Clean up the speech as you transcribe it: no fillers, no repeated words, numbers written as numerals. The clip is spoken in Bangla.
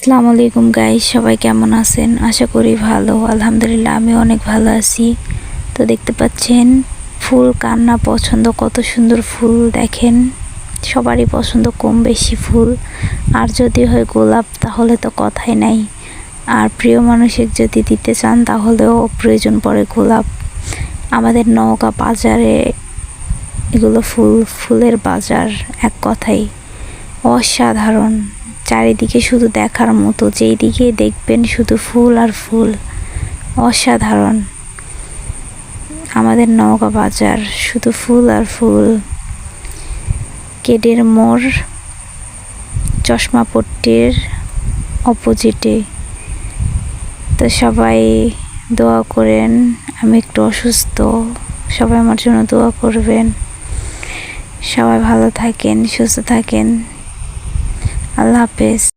আসসালামু আলাইকুম গাইস, সবাই কেমন আছেন? আশা করি ভালো। আলহামদুলিল্লাহ আমি অনেক ভালো আছি। তো দেখতে পাচ্ছেন ফুল কার না পছন্দ, কত সুন্দর ফুল দেখেন। সবারই পছন্দ কম বেশি ফুল, আর যদি হয় গোলাপ তাহলে তো কথাই নাই। আর প্রিয় মানুষের যদি দিতে চান তাহলেও প্রয়োজন পড়ে গোলাপ। আমাদের নওগাঁ বাজারে এগুলো ফুলের বাজার, এক কথাই অসাধারণ। চারিদিকে শুধু দেখার মতো, যেই দিকে দেখবেন শুধু ফুল আর ফুল, অসাধারণ। আমাদের নওগাঁ বাজার শুধু ফুল আর ফুল। কেডের মোড় চশমাপট্টির অপোজিটে। তো সবাই দোয়া করেন, আমি একটু অসুস্থ, সবাই আমার জন্য দোয়া করবেন। সবাই ভালো থাকেন, সুস্থ থাকেন। আল্লাহ হাফেজ।